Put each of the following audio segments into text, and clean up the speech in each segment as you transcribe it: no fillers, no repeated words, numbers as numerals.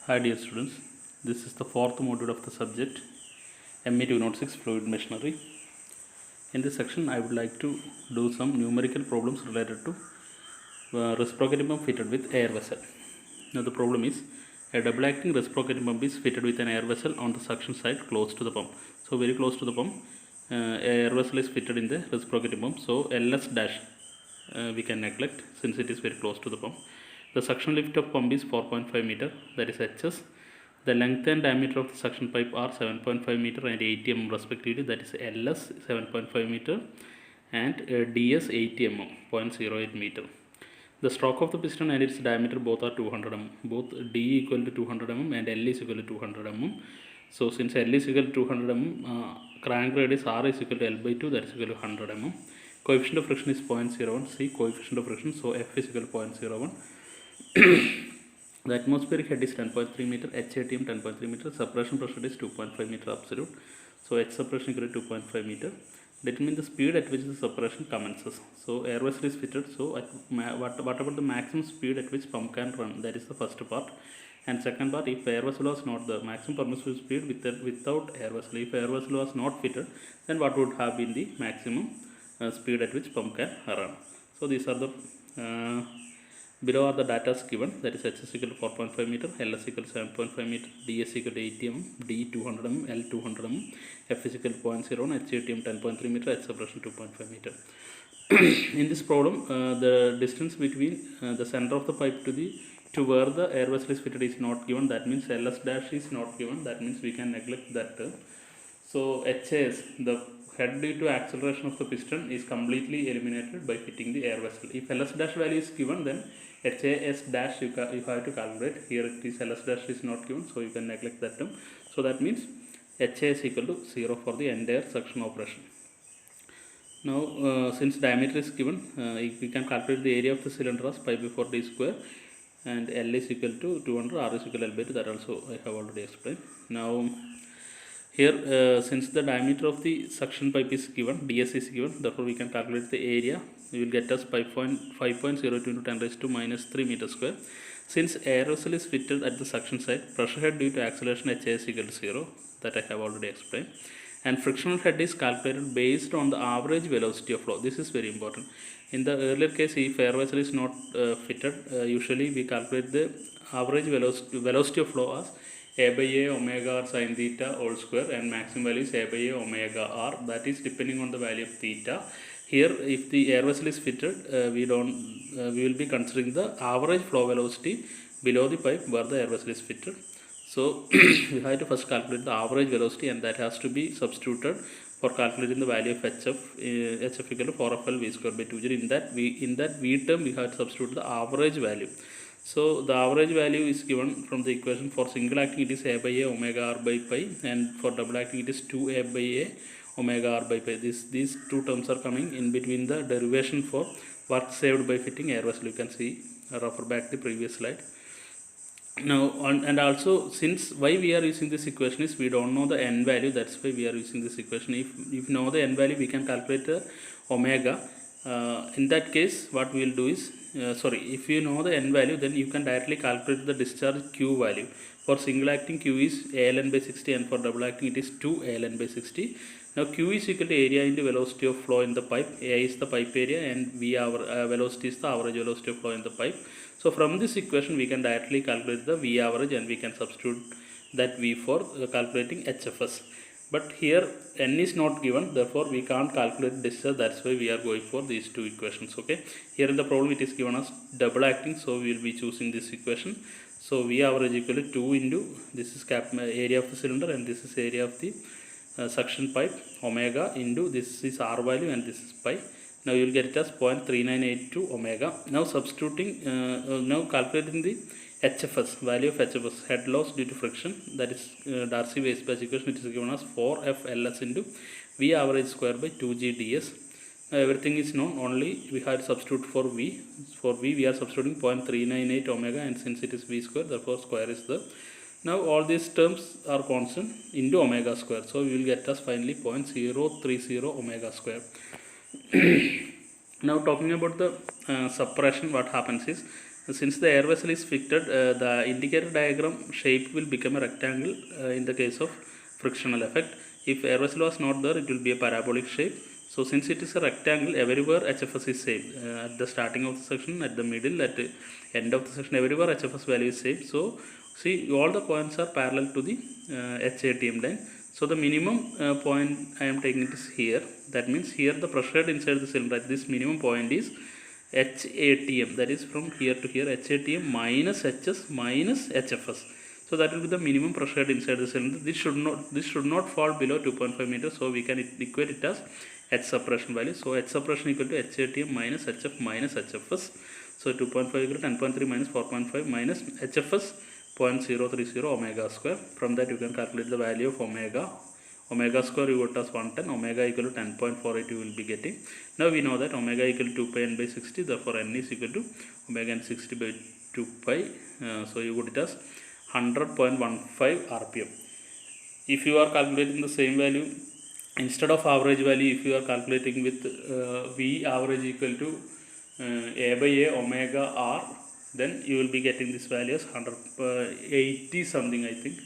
Hi dear students, this is the fourth module of the subject ME 206 Fluid Machinery. In this section I would like to do some numerical problems related to reciprocating pump fitted with air vessel. Now the problem is a double acting reciprocating pump is fitted with an air vessel on the suction side close to the pump. So very close to the pump, air vessel is fitted in the reciprocating pump. So LS dash we can neglect since it is very close to the pump. The suction lift of pump is 4.5 meter, that is HS. The length and diameter of the suction pipe are 7.5 meter and 80 mm respectively, that is LS 7.5 meter and DS 80 mm 0.08 meter. The stroke of the piston and its diameter both are 200 mm. Both D equal to 200 mm and L is equal to 200 mm. So since L is equal to 200 mm, crank radius R is equal to L by 2, that is equal to 100 mm. Coefficient of friction is 0.01. C coefficient of friction, so F is equal to 0.01. The atmospheric head is 10.3 meter, HATM 10.3 meter, suppression pressure is 2.5 meter absolute. So H suppression equal to 2.5 meter. Determine the speed at which the suppression commences. So air vessel is fitted. So what about the maximum speed at which pump can run? That is the first part. And second part, if air vessel was not the maximum permissible speed without air vessel, if air vessel was not fitted, then what would have been the maximum speed at which pump can run? So these are the below are the data given, that is H is equal to 4.5 meter, L is equal to 7.5 meter, D is equal to 80 mm, D 200 mm, L 200 mm, F is equal to 0.01, HATM 10.3 meter, H suppression 2.5 meter. In this problem, the distance between the center of the pipe to where the air vessel is fitted is not given. That means LS dash is not given. That means we can neglect that term. So HAS, the head due to acceleration of the piston, is completely eliminated by fitting the air vessel. If LS dash value is given, then HAS dash you have to calculate. Here it is LS dash is not given, so you can neglect that term. So that means HAS equal to 0 for the entire suction operation. Now since diameter is given, we can calculate the area of the cylinder as pi by 4 d square, and L is equal to 200, R is equal to L by 2, that also I have already explained. Now here since the diameter of the suction pipe is given, ds is given, therefore we can calculate the area. We will get us 5.02 into 10 raised to minus 3 meter square. Since air vessel is fitted at the suction side, pressure head due to acceleration HA is equal to 0, that I have already explained. And frictional head is calculated based on the average velocity of flow. This is very important. In the earlier case, if air vessel is not fitted, usually we calculate the average velocity of flow as A by A omega r sin theta whole square, and maximum value is A by A omega r, that is depending on the value of theta. Here if the air vessel is fitted, we will be considering the average flow velocity below the pipe where the air vessel is fitted. So we have to first calculate the average velocity, and that has to be substituted for calculating the value of HF equal to 4FL V square by 2G. In that V term we have to substitute the average value. So the average value is given from the equation. For single acting it is A by A omega r by pi, and for double acting it is 2A by A omega r by pi. These two terms are coming in between the derivation for work saved by fitting air vessel. You can see, refer back the previous slide. Now and also, since why we are using this equation is we don't know the n value, that's why we are using this equation. If know the n value, we can calculate the omega. In that case what we will do is, if you know the n value, then you can directly calculate the discharge Q value. For single acting Q is ALN by 60, and for double acting it is 2 ALN by 60. Now Q is equal to area into velocity of flow in the pipe. A is the pipe area and V velocity is the average velocity of flow in the pipe. So from this equation we can directly calculate the V average, and we can substitute that V for calculating HFS. But here n is not given, therefore we can't calculate discharge. That's why we are going for these two equations. Okay, here in the problem it is given as double acting, so we will be choosing this equation. So V average equal to 2 into, this is area of the cylinder and this is area of the suction pipe, omega into, this is R value and this is pi. Now you will get it as 0.3982 omega. Now substituting, now calculating the HFS, value of HFS, head loss due to friction, that is Darcy-Weisbach equation. It is given as 4FLS into V average square by 2G ds. Now everything is known, only we have to substitute for V. For V we are substituting 0.398 omega, and since it is V square, therefore square is the. Now all these terms are constant into omega square, so we will get us finally 0.030 omega square. Now talking about the suppression, what happens is, since the air vessel is fitted, the indicator diagram shape will become a rectangle in the case of frictional effect. If air vessel was not there, it will be a parabolic shape. So since it is a rectangle, everywhere HFS is same. At the starting of the section, at the middle, at the end of the section, everywhere HFS value is same. So see, all the points are parallel to the HATM line. So the minimum point I am taking it is here. That means here the pressure inside the cylinder at this minimum point is HATM, that is from here to here, HATM minus HS minus HFS. So that will be the minimum pressure inside the cylinder. This should not fall below 2.5 meters. So we can equate it as H suppression value. So H suppression equal to HATM minus HF minus HFS. So 2.5 equal to 10.3 minus 4.5 minus HFS 0.030 omega square. From that you can calculate the value of omega. Omega square you got as 110, omega equal to 10.48 you will be getting. Now we know that omega equal to 2 pi n by 60, therefore n is equal to omega n 60 by 2 pi. So you got it as 100.15 rpm. If you are calculating the same value, instead of average value, if you are calculating with V average equal to A by A omega R, then you will be getting this value as 180 something, I think.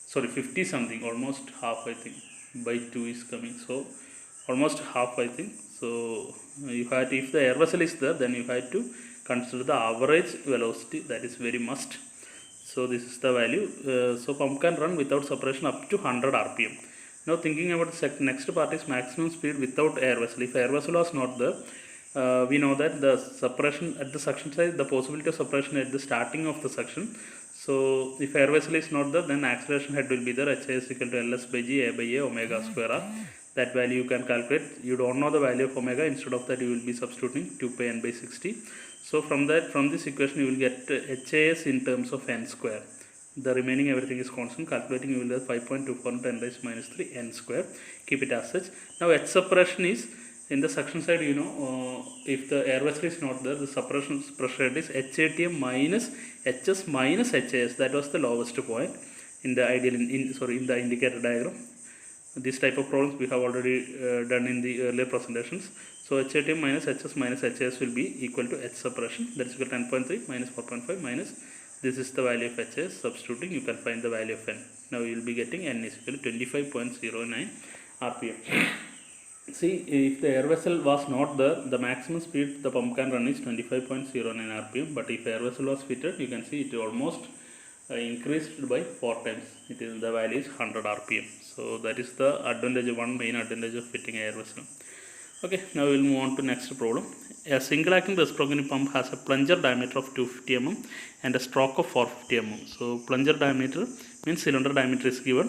Sorry, 50 something, almost half, I think. By 2 is coming, so almost half, I think. So you had, if the air vessel is there, then you had to consider the average velocity, that is very must. So this is the value. So pump can run without suppression up to 100 rpm. Now thinking about the next part is maximum speed without air vessel. If air vessel was not there, we know that the suppression at the suction side, the possibility of suppression at the starting of the suction. So if air vessel is not there, then acceleration head will be there, HIS equal to LS by G, A by A, omega square R. That value you can calculate. You don't know the value of omega, instead of that you will be substituting 2 pi n by 60. So from this equation you will get HIS in terms of n square. The remaining everything is constant. Calculating you will get 5.24 10 raised minus 3 n square. Keep it as such. Now H suppression is in the suction side, you know, if the air vessel is not there, the suppression pressure is HATM minus HS minus HIS. That was the lowest point in the ideal in the indicator diagram. This type of problems we have already done in the earlier presentations. So HATM minus HS minus HIS will be equal to H suppression, that is equal to 10.3 minus 4.5 minus this is the value of HIS. Substituting you can find the value of n. Now you will be getting n is equal to 25.09 rpm. See, if the air vessel was not there, the maximum speed the pump can run is 25.09 rpm. But if air vessel was fitted, you can see it almost increased by 4 times. It is, the value is 100 rpm. So that is the advantage, one main advantage of fitting air vessel. Okay, now we will move on to next problem. A single acting reciprocating pump has a plunger diameter of 250 mm and a stroke of 450 mm. So plunger diameter means cylinder diameter is given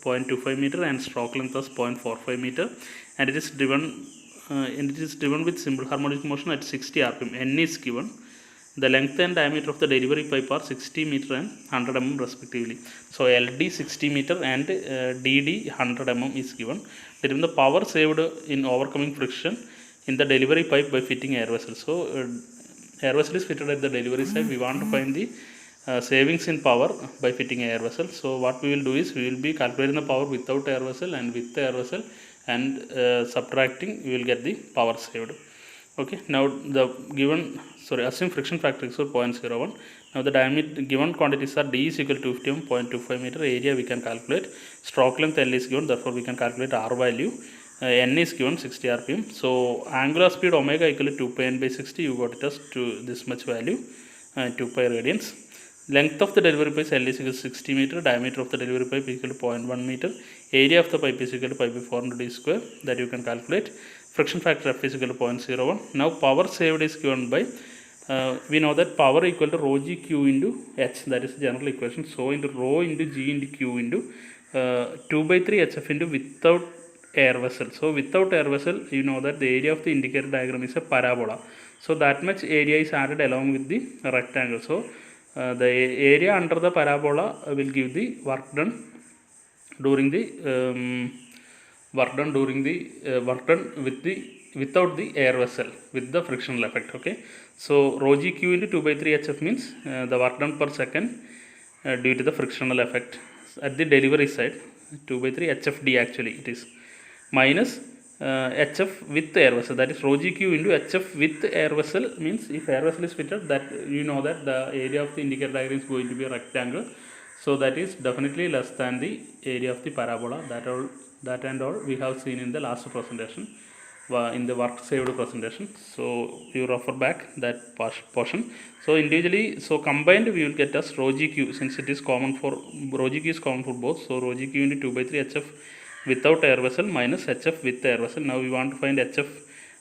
0.25 meter and stroke length is 0.45 meter, and it is driven with simple harmonic motion at 60 rpm. N is given. The length and diameter of the delivery pipe are 60 meter and 100 mm respectively. So LD 60 meter and DD 100 mm is given. Determine the power saved in overcoming friction in the delivery pipe by fitting air vessel. So air vessel is fitted at the delivery side. We want to find the savings in power by fitting air vessel. So what we will do is we will be calculating the power without air vessel and with the air vessel, and subtracting we will get the power saved. Okay, now the given, assume friction factor is 0.01. Now the diameter given quantities are D is equal to 50 mm, 0.25 meter. Area we can calculate. Stroke length L is given, therefore we can calculate R value. N is given 60 rpm. So angular speed omega equal to 2 pi n by 60. You got it as to this much value, 2 pi radians. Length of the delivery pipe L is equal to 60 meter. Diameter of the delivery pipe is equal to 0.1 meter. Area of the pipe is equal to pi by 400 d square. That you can calculate. Friction factor F is equal to 0.01. Now power saved is given by, we know that power equal to rho g q into h. That is the general equation. So into rho into g into q into 2 by 3 hf into without air vessel. So without air vessel, you know that the area of the indicator diagram is a parabola. So that much area is added along with the rectangle. So the area under the parabola will give the work done during the without the air vessel with the frictional effect. Okay, so rho g q into 2 by 3 hf means the work done per second due to the frictional effect at the delivery side, 2 by 3 hfd actually it is, minus HF with air vessel, that is rho GQ into HF with air vessel, means if air vessel is fitted, that you know that the area of the indicator diagram is going to be a rectangle, so that is definitely less than the area of the parabola. That and all we have seen in the last presentation, in the work saved presentation. So you refer back that portion. So individually, so combined we will get as rho GQ, since it is common for rho GQ is common for both, so rho GQ into 2 by 3 HF without air vessel minus HF with air vessel. Now we want to find HF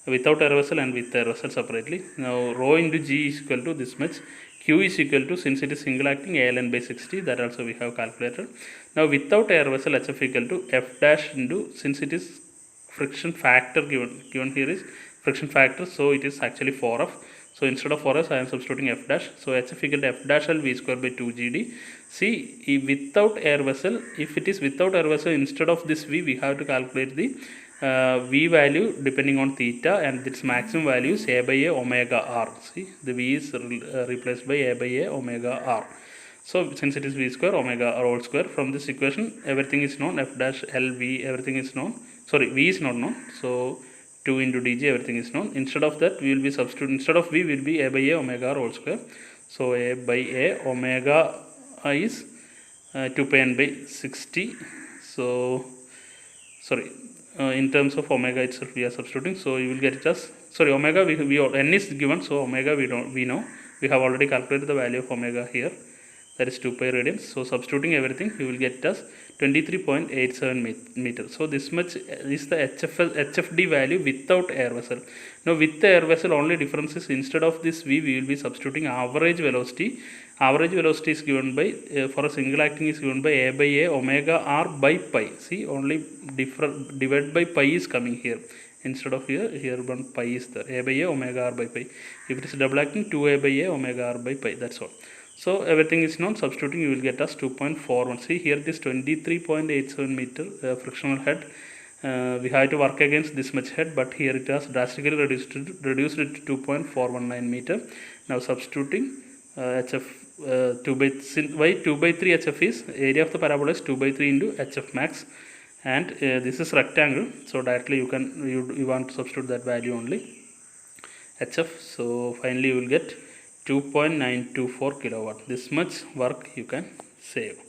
without air vessel and with air vessel separately. Now rho into G is equal to this much, Q is equal to, since it is single acting, ALN by 60, that also we have calculated. Now without air vessel, HF equal to F dash into, since it is friction factor given here is friction factor, so it is actually 4F. So instead of 4F, I am substituting F dash. So HF equal to F dash L V square by 2 GD. See, without air vessel, if it is without air vessel, instead of this V, we have to calculate the V value depending on theta, and its maximum value is A by A omega R. See, the V is replaced by A by A omega R. So since it is V square omega R whole square, from this equation everything is known, F dash L V everything is known, sorry, V is not known, so 2 into dg everything is known. Instead of that, we will be substituting, instead of V will be A by A omega R whole square. So A by A omega is 2 pi n by 60. So sorry, in terms of omega itself we are substituting, so you will get it as, sorry, omega we n is given, so omega we know, we have already calculated the value of omega here, that is 2 pi radians. So substituting everything, you will get it as 23.87 meters. So this much is the HFD value without air vessel. Now with the air vessel, only difference is, instead of this V, we will be substituting average velocity. Average velocity is given by, for a single acting is given by A by A omega R by pi. See, only divided by pi is coming here. Instead of here one pi is there. A by A omega R by pi. If it is double acting, 2A by A omega R by pi. That's all. So everything is known. Substituting, you will get as 2.41. See, here it is 23.87 meter frictional head. We have to work against this much head, but here it has drastically reduced it to 2.419 meter. Now substituting HF 2 by 3 HF is, area of the parabola is 2 by 3 into HF max, and this is rectangle, so directly you want to substitute that value only, HF. So finally you will get 2.924 kilowatt. This much work you can save.